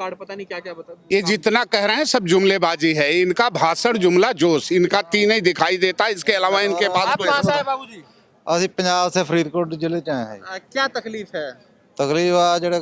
Card पता नहीं क्या क्या बता। ये जितना कह रहे हैं सब जुमलेबाजी है। इनका भाषण जुमला जोश, इनका तीन ही दिखाई देता है, इसके अलावा इनके पास आप कहाँ से आए बाबूजी? ਅਸੀਂ ਪੰਜਾਬ ਸੇ ਫਰੀਦਕੋਟ ਜ਼ਿਲ੍ਹੇ ਚ ਆਏ ਹਾਂ ਜੀ। क्या तकलीफ है? ਤਕਰੀਬ ਆ ਜਿਹੜੇ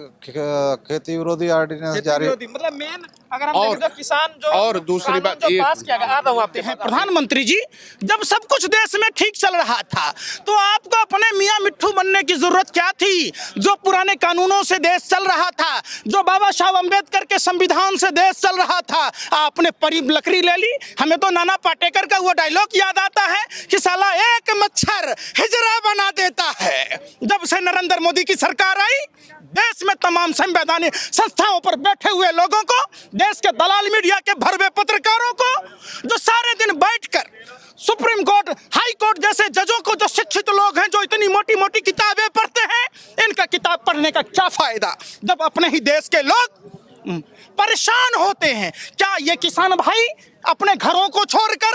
खेती विरोधी ऑर्डिनेंस जारी विरोधी मतलब मेन अगर हम और- देखें तो किसान जो और दूसरी कानून बात जो ये- पास किया गया, आता हूँ आपके पास। प्रधानमंत्री जी, जब सब कुछ देश में ठीक चल रहा था तो आपको अपने मियां मिट्ठू बनने की जरूरत क्या थी? जो पुराने कानूनों से देश चल रहा था, जो बाबा साहब अम्बेडकर के संविधान से देश चल रहा था, आपने परी लकड़ी ले ली। हमें तो नाना पाटेकर का वो डायलॉग याद आता है कि साला एक मच्छर हिजरा बना देता है। जब से नरेंद्र मोदी की सरकार आई, देश में तमाम संवैधानिक संस्थाओं पर बैठे हुए लोगों को, देश के दलाल मीडिया के भरवे पत्रकारों को, जो सारे दिन बैठकर सुप्रीम कोर्ट, हाई कोर्ट जैसे जजों को, जो शिक्षित लोग हैं, जो इतनी मोटी मोटी किताबें पढ़ते हैं, इनका किताब पढ़ने का क्या फायदा जब अपने ही देश के लोग परेशान होते हैं। क्या ये किसान भाई अपने घरों को छोड़कर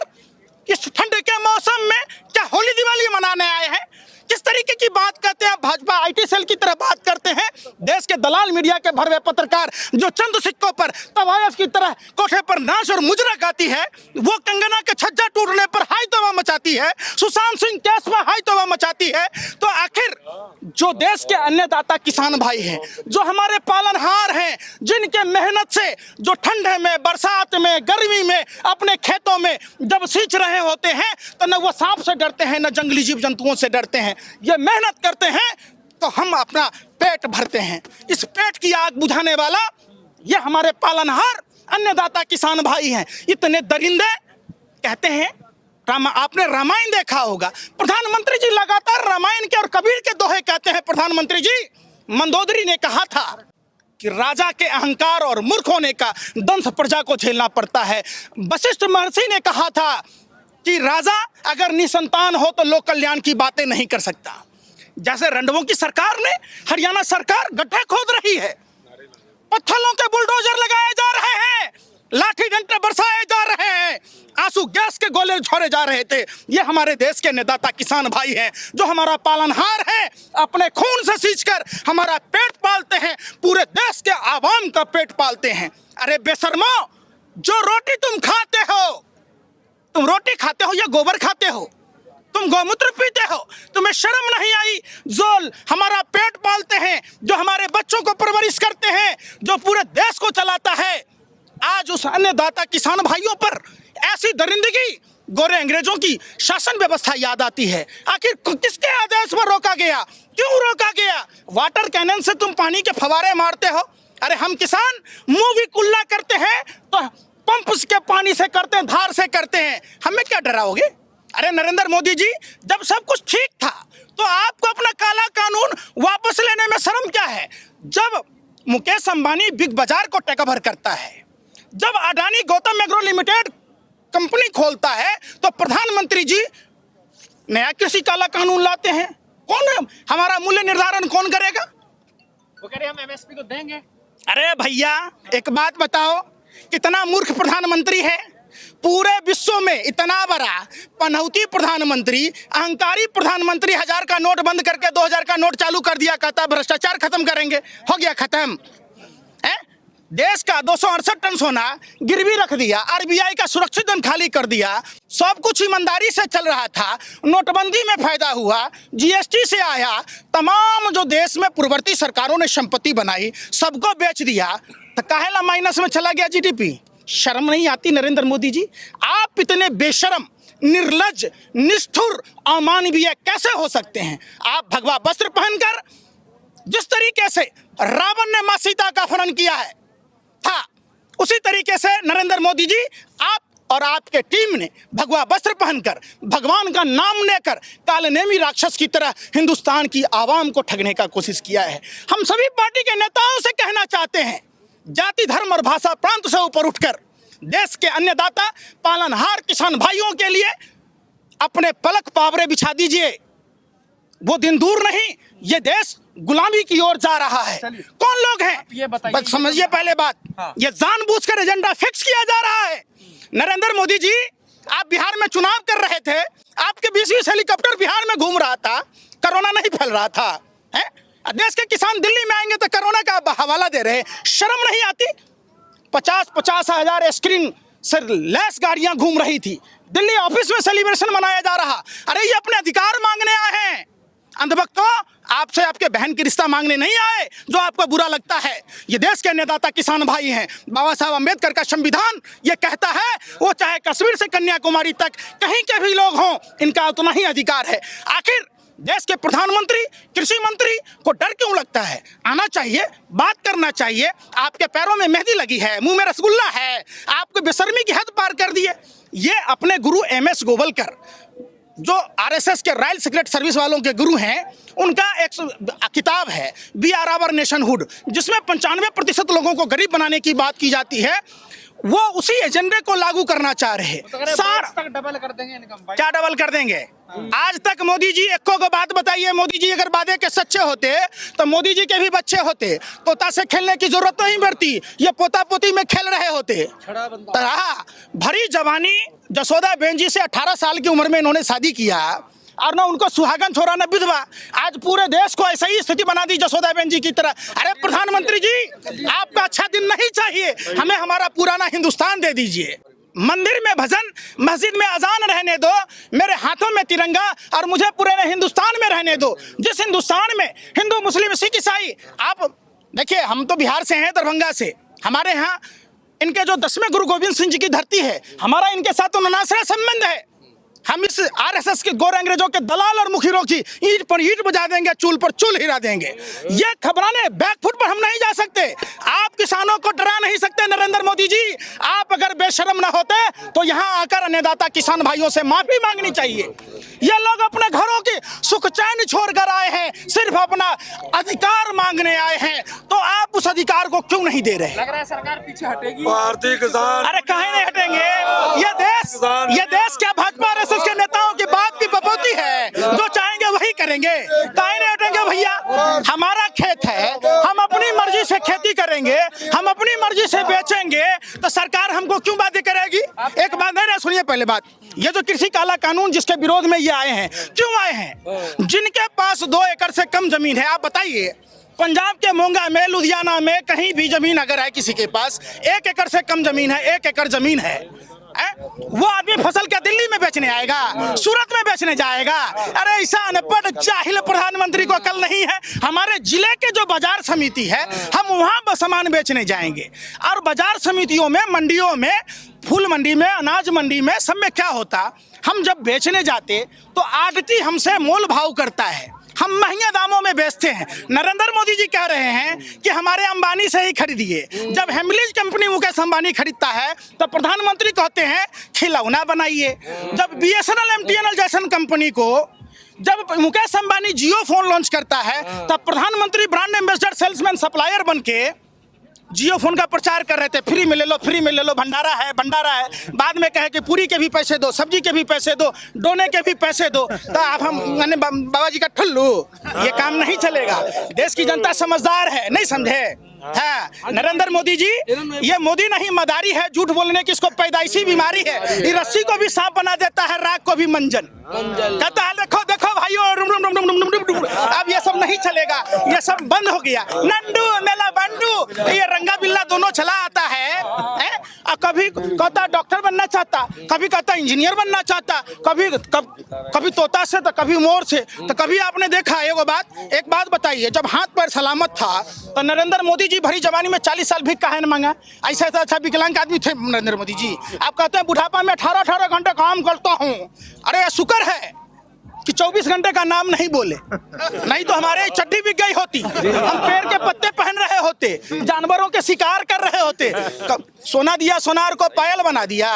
इस ठंड के मौसम में क्या होली दिवाली मनाने आए हैं? किस तरीके की बात करते हैं? भाजपा आईटी सेल की तरह बात करते हैं। देश के दलाल मीडिया के भरवे पत्रकार जो चंद सिक्कों पर तवायफ की तरह कोठे पर नाच और मुजरा गाती है, वो कंगना के छज्जा टूटने पर हाई तौबा मचाती है, सुशांत सिंह केस पर हाई तौबा मचाती है। तो आखिर जो देश के अन्नदाता किसान भाई हैं, जो हमारे पालनहार हैं, जिनके मेहनत से जो ठंड में, बरसात में, गर्मी में अपने खेतों में जब सींच रहे होते हैं, तो न वो सांप से डरते हैं, न जंगली जीव जंतुओं से डरते हैं। ये मेहनत करते हैं तो हम अपना पेट भरते हैं। इस पेट की आग बुझाने वाला ये हमारे पालनहार अन्नदाता किसान भाई हैं। इतने दरिंदे कहते हैं। आपने रामायण देखा होगा, प्रधानमंत्री जी लगातार रामायण के और कबीर के दोहे कहते हैं। प्रधानमंत्री जी, मंदोदरी ने कहा था कि राजा के अहंकार और मूर्ख होने का दंश प्रजा को झेलना पड़ता है। वशिष्ठ महर्षि ने कहा था कि राजा अगर निसंतान हो तो लोक कल्याण की बातें नहीं कर सकता। जैसे रंडवों की सरकार ने, हरियाणा सरकार गड्ढे खोद रही है, पत्थरों के बुलडोजर लगाए जा रहे हैं, लाठी डंडे बरसाए जा रहे हैं, आंसू गैस के गोले छोड़े जा रहे थे। ये हमारे देश के अन्नदाता किसान भाई हैं, जो हमारा पालनहार है, अपने खून से सींचकर हमारा पेट पालते हैं, पूरे देश के आवाम का पेट पालते हैं। अरे बेशर्मो, जो रोटी तुम खाते हो, तुम रोटी खाते हो या गोबर खाते हो? तुम गौमूत्र पीते हो? तुम्हें शर्म नहीं आई? जो हमारा पेट पालते हैं, जो हमारे बच्चों को परवरिश करते हैं, जो पूरे देश को चलाता है, आज उस अन्नदाता किसान भाइयों पर ऐसी दरिंदगी, गोरे अंग्रेजों की शासन व्यवस्था याद आती है। आखिर किसके आदेश पर रोका गया? क्यों रोका गया? वाटर कैनन से तुम पानी के फवारे मारते हो। अरे हम किसान मुंह भी कुल्ला करते हैं तो पंप के पानी से करते हैं, धार से करते हैं, हमें क्या डराओगे? अरे नरेंद्र मोदी जी, जब सब कुछ ठीक था तो आपको अपना काला कानून वापस लेने में शर्म क्या है? जब मुकेश अंबानी बिग बाजार को टेक ओवर करता है, जब Adani Gautam agro limited company खोलता है, तो प्रधानमंत्री जी नया कृषि काला कानून लाते हैं। कौन हमारा मूल्य निर्धारण कौन करेगा? वो कह रहे हम एमएसपी को देंगे। अरे भैया, एक बात बताओ, कितना मूर्ख प्रधानमंत्री है? पूरे विश्व में इतना बड़ा पनौती प्रधानमंत्री, अहंकारी प्रधानमंत्री 1000 का नोट बंद करके 2000 का नोट चालू कर दिया, कहता भ्रष्टाचार खत्म करेंगे। हो गया खत्म है? देश का 268 टन सोना गिरवी रख दिया, आरबीआई का सुरक्षित धन खाली कर दिया, सब कुछ ईमानदारी से चल रहा था, नोटबंदी में फायदा हुआ, जीएसटी से आया, तमाम जो देश में पूर्ववर्ती सरकारों ने संपत्ति बनाई सबको बेच दिया, तो काहेला माइनस में चला गया जीडीपी? शर्म नहीं आती नरेंद्र मोदी जी? आप इतने बेशर्म, निर्लज्ज, निष्ठुर, अमानवीय कैसे हो सकते हैं? आप भगवा वस्त्र पहनकर जिस तरीके से रावण ने मां सीता का अपहरण किया है था, उसी तरीके से नरेंद्र मोदी जी, आप और आपके टीम ने भगवा वस्त्र पहनकर, भगवान का नाम लेकर कालनेमी राक्षस की तरह हिंदुस्तान की आवाम को ठगने का कोशिश किया है। हम सभी पार्टी के नेताओं से कहना चाहते हैं, जाति, धर्म और भाषा प्रांत से ऊपर उठकर देश के अन्नदाता पालनहार किसान भाइयों के लिए अपने पलक पावरे बिछा दीजिए। वो दिन दूर नहीं, ये देश गुलामी की ओर जा रहा है। कौन लोग हैं ये बताइए। बस समझिए पहले बात। हाँ। ये जानबूझकर एजेंडा फिक्स किया जा रहा है। नरेंद्र मोदी जी, आप बिहार में चुनाव कर रहे थे, आपके 20 हेलीकॉप्टर बिहार में घूम रहा था, कोरोना नहीं फैल रहा था, है? देश के किसान दिल्ली में आएंगे तो कोरोना का हवाला दे रहे हैं। शर्म नहीं आती? 50-50 हजार स्क्रीन से लैस गाड़ियां घूम रही थी। दिल्ली ऑफिस में सेलिब्रेशन मनाया जा रहा। अरे ये अपने अधिकार मांगने आए हैं। अंधभक्तों, आपसे आपके बहन की रिश्ता मांगने नहीं आए जो आपको बुरा लगता है। ये देश के अन्नदाता किसान भाई हैं। बाबा साहब अम्बेडकर का संविधान ये कहता है, वो चाहे कश्मीर से कन्याकुमारी तक कहीं के भी लोग हों, इनका उतना ही अधिकार है। आखिर देश के प्रधानमंत्री, कृषि मंत्री को डर क्यों लगता है? आना चाहिए, बात करना चाहिए। आपके पैरों में मेहंदी लगी है, मुंह में रसगुल्ला है, आपको बेशर्मी की हद पार कर दिए। ये अपने गुरु MS गोवलकर, जो RSS के रॉयल सीक्रेट सर्विस वालों के गुरु हैं, उनका एक किताब है वी आर आवर नेशनहुड, जिसमें 95% लोगों को गरीब बनाने की बात की जाती है। वो उसी एजेंडे को लागू करना चाह रहे हैं। तक डबल कर देंगे इनकम भाई। क्या डबल कर देंगे? आज तक मोदी जी एको को बात बताइए, मोदी जी अगर वादे के सच्चे होते तो मोदी जी के भी बच्चे होते, तोता से खेलने की जरूरत नहीं पड़ती, ये पोता पोती में खेल रहे होते। भरी जवानी जसोदा बेन जी से 18 साल की उम्र में इन्होंने शादी किया, और ना उनको सुहागन छोरा न विधवा। आज पूरे देश को ऐसा ही स्थिति बना दी जसोदा बेन जी की तरह। अरे प्रधानमंत्री जी, आपका अच्छा दिन नहीं चाहिए, हमें हमारा पुराना हिंदुस्तान दे दीजिए। मंदिर में भजन, मस्जिद में अजान रहने दो, मेरे हाथों में तिरंगा और मुझे पूरे हिंदुस्तान में रहने दो। जिस हिंदुस्तान में हिंदू, मुस्लिम, सिख, ईसाई, आप देखिए, हम तो बिहार से हैं, दरभंगा से। हमारे यहाँ इनके जो 10वें गुरु गोविंद सिंह जी की धरती है, हमारा इनके साथ तो ननासरा संबंध है। हम इस RSS के गोर अंग्रेजों के दलाल और मुखिरों की ईंट पर ईंट बजा देंगे, चूल पर चूल हिला देंगे। ये खबराने बैकफुट पर हम नहीं जा सकते। आप किसानों को डरा नहीं सकते नरेंद्र मोदी जी। आप अगर बेशरम ना होते तो यहाँ आकर अन्नदाता किसान भाइयों से माफी मांगनी चाहिए। ये लोग अपने घरों की सुख चैन छोड़ कर आए हैं, सिर्फ अपना अधिकार मांगने आए हैं, तो आप उस अधिकार को क्यों नहीं दे रहे? लग रहा है सरकार पीछे हटेगी। भारतीय किसान, अरे काहे नहीं हटेंगे? ये देश क्या भाजपा RSS के नेताओं की बाप की बपोती है? जो चाहेंगे वही करेंगे, काहे नहीं हटेंगे भैया? हमारा खेत है, हम अपनी मर्जी से खेती करेंगे, हम अपनी मर्जी से बेचेंगे, तो सरकार हमको क्यों बातें करेगी? एक बात नहीं, सुनिए पहले बात, ये जो कृषि काला कानून जिसके विरोध में ये आए हैं, क्यों आए हैं? जिनके पास 2 एकड़ से कम जमीन है, आप बताइए, पंजाब के मोंगा में, लुधियाना में कहीं भी जमीन अगर है किसी के पास, 1 एकड़ से कम जमीन है, 1 एकड़ जमीन है, वो आदमी फसल क्या दिल्ली में बेचने आएगा, सूरत में बेचने जाएगा? अरे ऐसा अनपढ़ जाहिल प्रधानमंत्री को अकल नहीं है। हमारे जिले के जो बाजार समिति है, हम वहाँ सामान बेचने जाएंगे, और बाजार समितियों में, मंडियों में, फूल मंडी में, अनाज मंडी में, सब में क्या होता, हम जब बेचने जाते तो आड़ती हमसे मोल भाव करता है, हम महंगे दामों में बेचते हैं। नरेंद्र मोदी जी कह रहे हैं कि हमारे अंबानी से ही खरीदिए। जब हेमलीज कंपनी मुकेश अंबानी खरीदता है तो प्रधानमंत्री कहते हैं खिलौना बनाइए। जब BSNL MTNL जैसन कंपनी को, जब मुकेश अंबानी जियो फोन लॉन्च करता है, तब प्रधानमंत्री ब्रांड एम्बेसडर, सेल्समैन, सप्लायर बन के जियो फोन का प्रचार कर रहे थे, फ्री में ले लो, फ्री में ले लो, भंडारा है, भंडारा है। बाद में कहे कि पूरी के भी पैसे दो, सब्जी के भी पैसे दो, डोने के भी पैसे दो। तो आप हम बाबा जी का ठुल्लू, ये काम नहीं चलेगा। देश की जनता समझदार है, नहीं समझे? है नरेंद्र मोदी जी, ये मोदी नहीं मदारी है, झूठ बोलने की इसको पैदाइशी बीमारी है। ये रस्सी को भी सांप बना देता है, राख को भी मंजन कहता है। देखो देखो भाइयों, अब ये सब नहीं चलेगा, ये सब बंद हो गया। नंडू मेला बंडू, ये रंगा बिल्ला दोनों चला आता है। और कभी कहता डॉक्टर बनना चाहता, कभी कहता इंजीनियर बनना चाहता, कभी तोता से तो कभी मोर से। तो कभी आपने देखा एक बात बताइए, जब हाथ पैर सलामत था तो नरेंद्र मोदी जी भरी जवानी में 40 साल भी काहे न मांगा? ऐसा अच्छा विकलांग आदमी थे नरेंद्र मोदी जी। आप कहते हैं बुढ़ापा में 18 घंटे काम करता हूँ। अरे शुक्र है कि 24 घंटे का नाम नहीं बोले, नहीं तो हमारे चड्डी बिक गई होती, हम पेड़ के पत्ते पहन रहे होते, जानवरों के शिकार कर रहे होते। सोना दिया सोनार को पायल बना दिया।